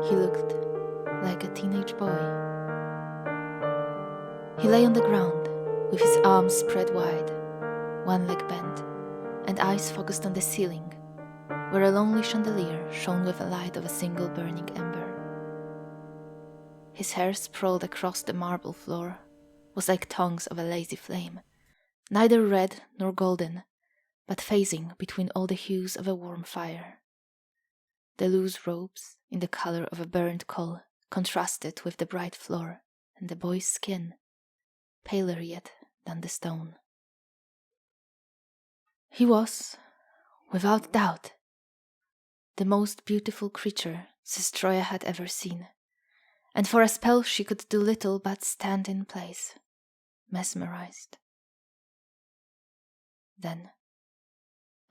He looked like a teenage boy. He lay on the ground, with his arms spread wide, one leg bent, and eyes focused on the ceiling, where a lonely chandelier shone with the light of a single burning ember. His hair sprawled across the marble floor was like tongues of a lazy flame, neither red nor golden, but phasing between all the hues of a warm fire. The loose robes, in the color of a burned coal, contrasted with the bright floor and the boy's skin, paler yet than the stone. He was, without doubt, the most beautiful creature Sestroia had ever seen, and for a spell she could do little but stand in place, mesmerized. Then,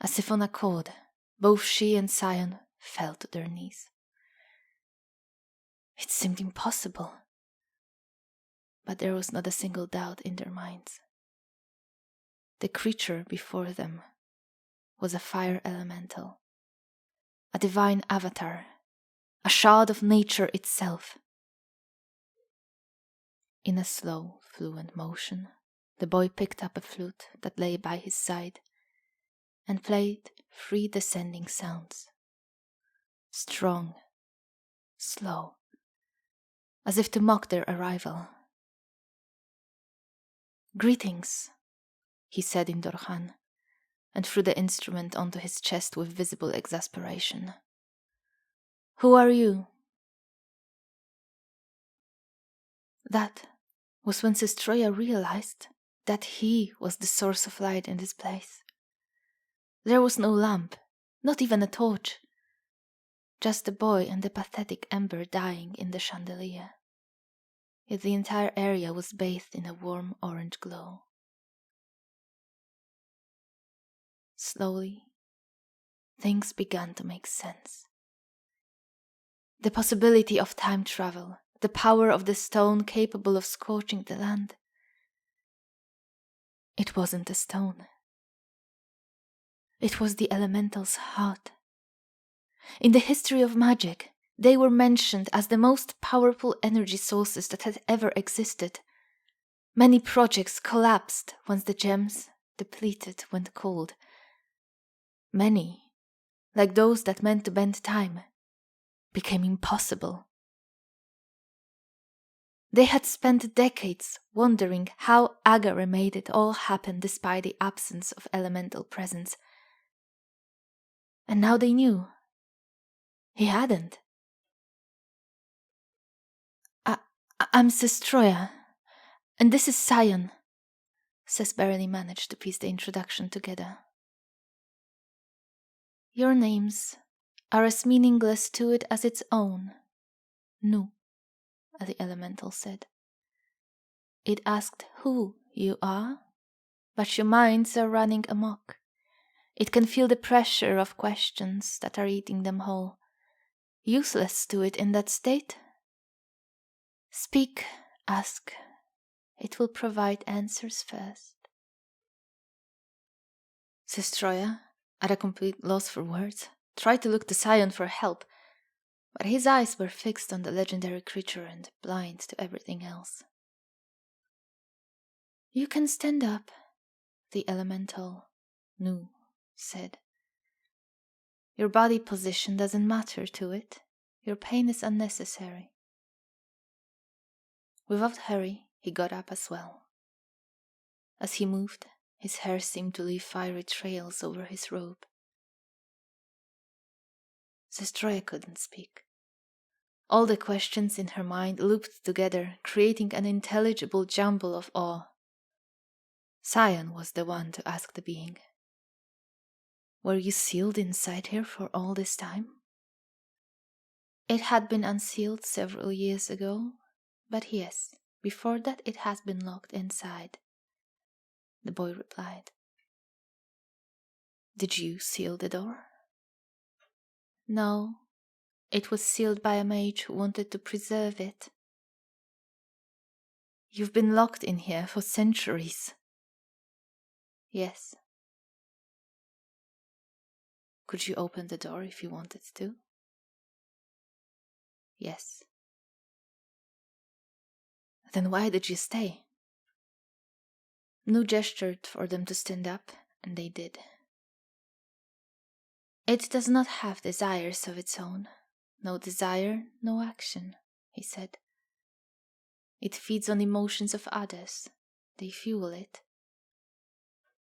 as if on a cord, both she and Sion fell to their knees. It seemed impossible, but there was not a single doubt in their minds. The creature before them was a fire elemental, a divine avatar, a shard of nature itself. In a slow, fluent motion, the boy picked up a flute that lay by his side and played 3 descending sounds. Strong, slow, as if to mock their arrival. "Greetings," he said in Dorhan, and threw the instrument onto his chest with visible exasperation. "Who are you?" That was when Sestroia realized that he was the source of light in this place. There was no lamp, not even a torch, just the boy and the pathetic ember dying in the chandelier. Yet the entire area was bathed in a warm orange glow. Slowly, things began to make sense. The possibility of time travel, the power of the stone capable of scorching the land. It wasn't a stone. It was the elemental's heart. In the history of magic, they were mentioned as the most powerful energy sources that had ever existed. Many projects collapsed once the gems, depleted, went cold. Many, like those that meant to bend time, became impossible. They had spent decades wondering how Agare made it all happen despite the absence of elemental presence. And now they knew. He hadn't. I'm Sestroia, and this is Sion. Ses barely managed to piece the introduction together. Your names are as meaningless to it as its own. Nu, the elemental said. It asked who you are, but your minds are running amok. It can feel the pressure of questions that are eating them whole. Useless to it in that state. Speak, ask. It will provide answers first. Sestroia, at a complete loss for words, tried to look to Sion for help, but his eyes were fixed on the legendary creature and blind to everything else. You can stand up, the elemental Nu said. Your body position doesn't matter to it. Your pain is unnecessary. Without hurry, he got up as well. As he moved, his hair seemed to leave fiery trails over his robe. Sestroia couldn't speak. All the questions in her mind looped together, creating an intelligible jumble of awe. Sion was the one to ask the being. Were you sealed inside here for all this time? It had been unsealed several years ago, but yes, before that it has been locked inside, the boy replied. Did you seal the door? No, it was sealed by a mage who wanted to preserve it. You've been locked in here for centuries. Yes. Could you open the door if you wanted to? Yes. Then why did you stay? Nu gestured for them to stand up, and they did. It does not have desires of its own. No desire, no action, he said. It feeds on emotions of others. They fuel it.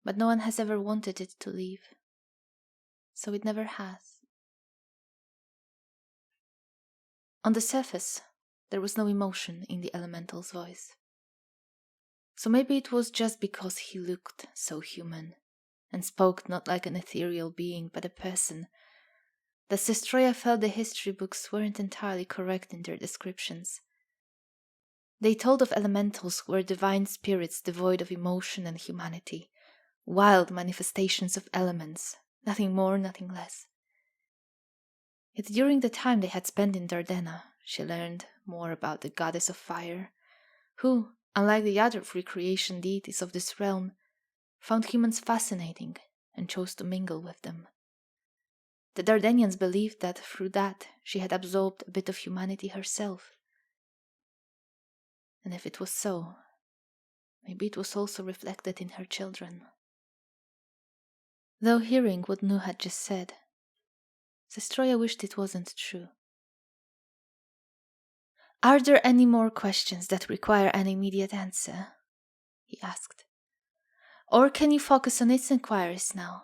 But no one has ever wanted it to leave. So it never has. On the surface, there was no emotion in the elemental's voice. So maybe it was just because he looked so human, and spoke not like an ethereal being but a person, that Sestroya felt the history books weren't entirely correct in their descriptions. They told of elementals who were divine spirits devoid of emotion and humanity, wild manifestations of elements, nothing more, nothing less. Yet during the time they had spent in Dardena, she learned more about the goddess of fire, who, unlike the other recreation deities of this realm, found humans fascinating and chose to mingle with them. The Dardanians believed that through that she had absorbed a bit of humanity herself. And if it was so, maybe it was also reflected in her children. Though hearing what Nu had just said, Sestroya wished it wasn't true. Are there any more questions that require an immediate answer? He asked. Or can you focus on its inquiries now?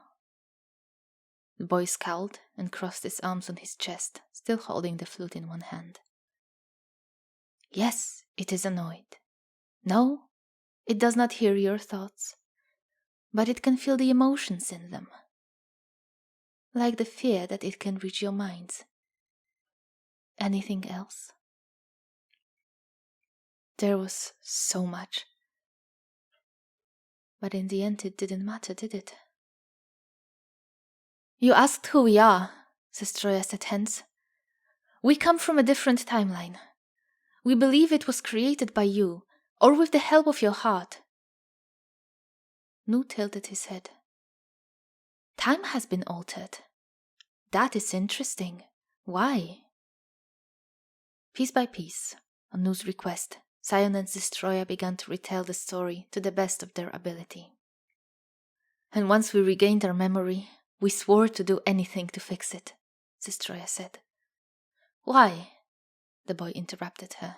The boy scowled and crossed his arms on his chest, still holding the flute in one hand. Yes, it is annoyed. No, it does not hear your thoughts, but it can feel the emotions in them, like the fear that it can reach your minds. Anything else? There was so much. But in the end it didn't matter, did it? You asked who we are, Sestroya said hence. We come from a different timeline. We believe it was created by you, or with the help of your heart. Nu tilted his head. Time has been altered. That is interesting. Why? Piece by piece, on Nu's request, Sion and Sestroya began to retell the story to the best of their ability. And once we regained our memory, we swore to do anything to fix it, Sestroya said. Why? The boy interrupted her.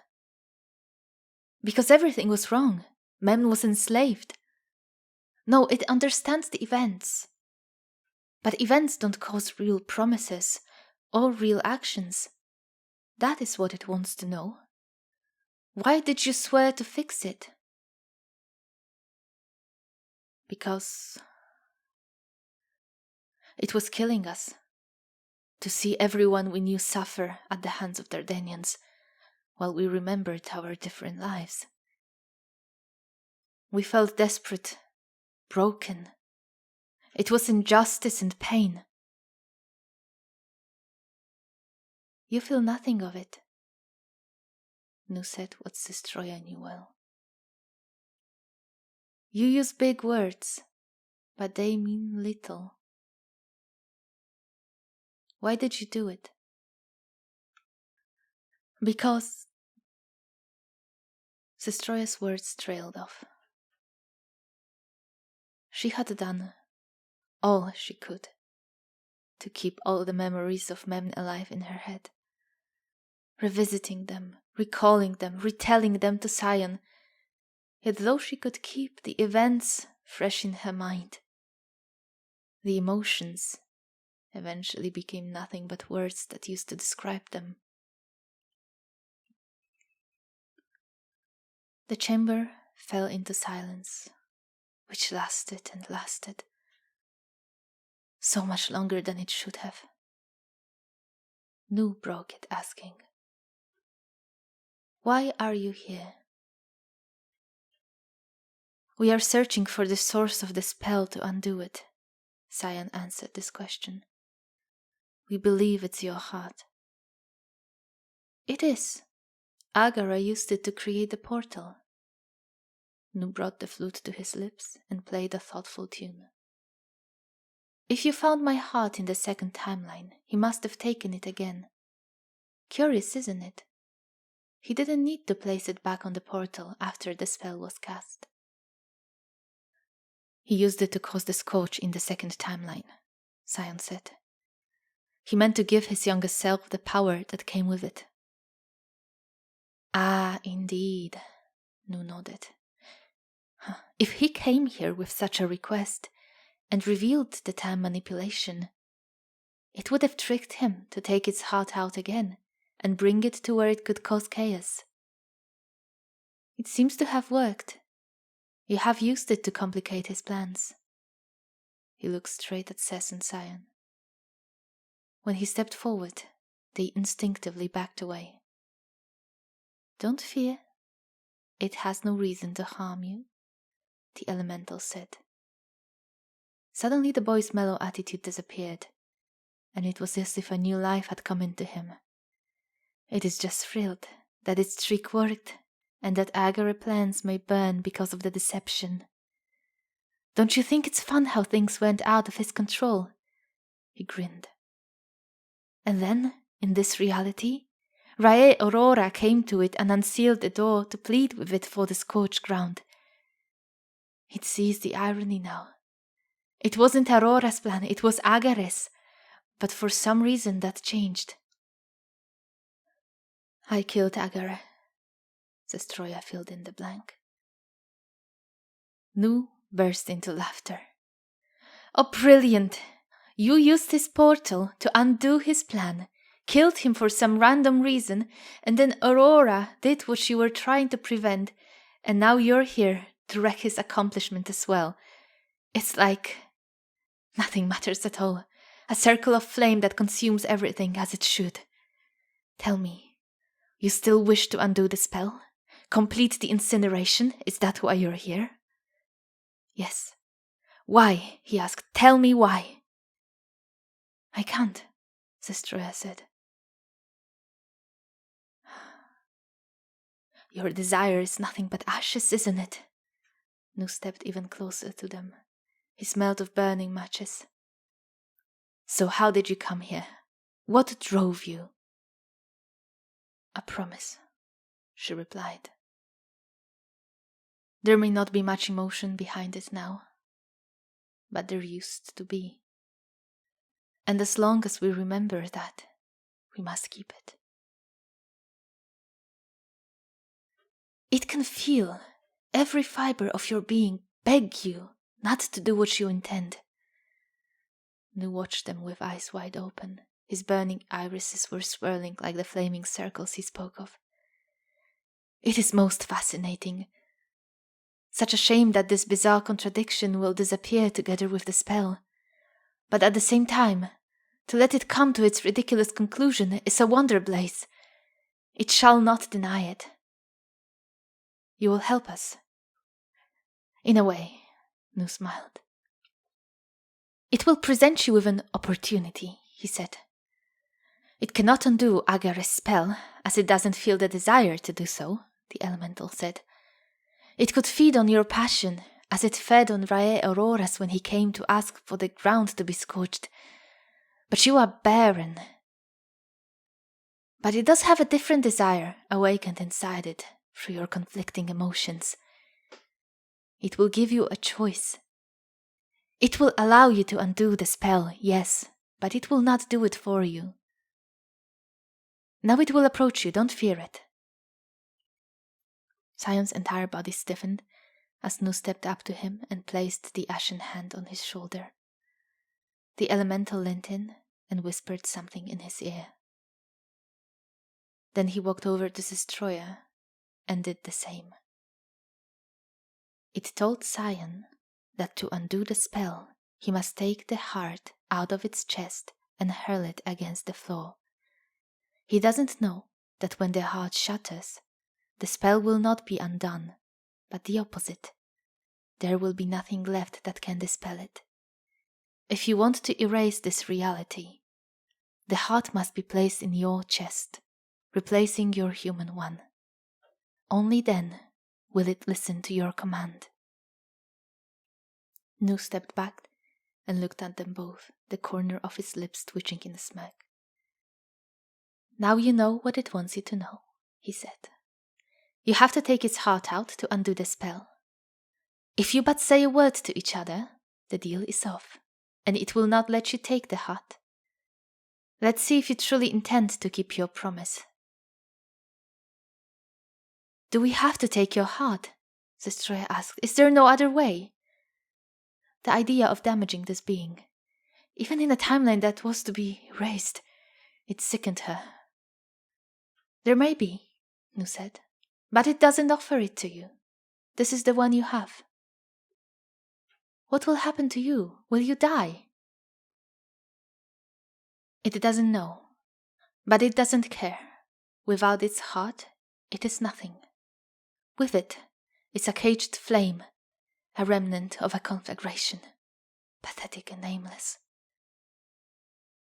Because everything was wrong. Mem was enslaved. No, it understands the events. But events don't cause real promises or real actions. That is what it wants to know. Why did you swear to fix it? Because it was killing us. To see everyone we knew suffer at the hands of Dardanians, while we remembered our different lives. We felt desperate, broken. It was injustice and pain. You feel nothing of it, Nu said what Sestroya knew well. You use big words, but they mean little. Why did you do it? Because... Sestroya's words trailed off. She had done all she could to keep all the memories of Mem alive in her head, revisiting them, recalling them, retelling them to Sion. Yet though she could keep the events fresh in her mind, the emotions eventually became nothing but words that used to describe them. The chamber fell into silence, which lasted and lasted, so much longer than it should have. Nu broke it, asking, Why are you here? We are searching for the source of the spell to undo it, Sion answered this question. We believe it's your heart. It is. Agara used it to create the portal. Nu brought the flute to his lips and played a thoughtful tune. If you found my heart in the second timeline, he must have taken it again. Curious, isn't it? He didn't need to place it back on the portal after the spell was cast. He used it to cause the scorch in the second timeline, Sion said. He meant to give his younger self the power that came with it. Ah, indeed, Nu nodded. If he came here with such a request and revealed the time manipulation, it would have tricked him to take its heart out again and bring it to where it could cause chaos. It seems to have worked. You have used it to complicate his plans. He looked straight at Sess and Sion. When he stepped forward, they instinctively backed away. Don't fear. It has no reason to harm you, the elemental said. Suddenly the boy's mellow attitude disappeared, and it was as if a new life had come into him. It is just thrilled that its trick worked, and that Agare plans may burn because of the deception. Don't you think it's fun how things went out of his control? He grinned. And then, in this reality, Rae Aurora came to it and unsealed the door to plead with it for the scorched ground. It sees the irony now. It wasn't Aurora's plan, it was Agare's, but for some reason that changed. I killed Agare, Zestroya filled in the blank. Nu burst into laughter. Oh, brilliant! You used his portal to undo his plan, killed him for some random reason, and then Aurora did what you were trying to prevent, and now you're here to wreck his accomplishment as well. It's like nothing matters at all. A circle of flame that consumes everything as it should. Tell me, you still wish to undo the spell? Complete the incineration? Is that why you're here? Yes. Why? He asked. Tell me why. I can't, Zestroya said. Your desire is nothing but ashes, isn't it? Nu stepped even closer to them. He smelled of burning matches. So how did you come here? What drove you? A promise, she replied. There may not be much emotion behind it now, but there used to be. And as long as we remember that, we must keep it. It can feel every fiber of your being beg you not to do what you intend. Nu watched them with eyes wide open. His burning irises were swirling like the flaming circles he spoke of. It is most fascinating. Such a shame that this bizarre contradiction will disappear together with the spell. But at the same time, to let it come to its ridiculous conclusion is a wonder, Blaze. It shall not deny it. You will help us. In a way, Nu smiled. It will present you with an opportunity, he said. It cannot undo Agare's spell, as it doesn't feel the desire to do so, the elemental said. It could feed on your passion, as it fed on Rae Aurora's when he came to ask for the ground to be scorched. But you are barren. But it does have a different desire awakened inside it through your conflicting emotions. It will give you a choice. It will allow you to undo the spell, yes, but it will not do it for you. Now it will approach you, don't fear it. Sion's entire body stiffened as Nu stepped up to him and placed the ashen hand on his shoulder. The elemental leant in and whispered something in his ear. Then he walked over to Zestroya and did the same. It told Sion that to undo the spell, he must take the heart out of its chest and hurl it against the floor. He doesn't know that when the heart shatters, the spell will not be undone, but the opposite. There will be nothing left that can dispel it. If you want to erase this reality, the heart must be placed in your chest, replacing your human one. Only then will it listen to your command. Nu stepped back and looked at them both, the corner of his lips twitching in a smirk. Now you know what it wants you to know, he said. You have to take its heart out to undo the spell. If you but say a word to each other, the deal is off, and it will not let you take the heart. Let's see if you truly intend to keep your promise. Do we have to take your heart? Zestroya asked. Is there no other way? The idea of damaging this being, even in a timeline that was to be erased, it sickened her. There may be, Nu said, but it doesn't offer it to you. This is the one you have. What will happen to you? Will you die? It doesn't know, but it doesn't care. Without its heart, it is nothing. With it, it's a caged flame, a remnant of a conflagration, pathetic and nameless.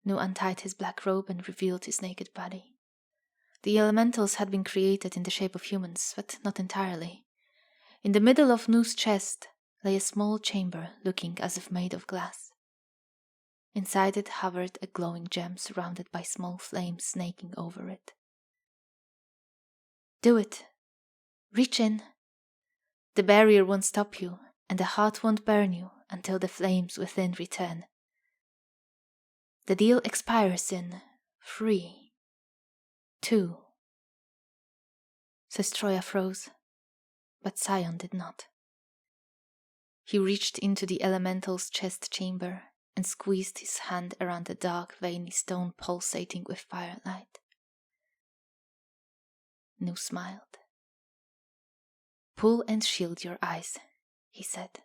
Nu untied his black robe and revealed his naked body. The elementals had been created in the shape of humans, but not entirely. In the middle of Nu's chest lay a small chamber looking as if made of glass. Inside it hovered a glowing gem surrounded by small flames snaking over it. Do it. Reach in. The barrier won't stop you, and the heart won't burn you until the flames within return. The deal expires in 3, 2. Zestroya froze, but Sion did not. He reached into the elemental's chest chamber and squeezed his hand around the dark, veiny stone pulsating with firelight. Nu smiled. Pull and shield your eyes, he said.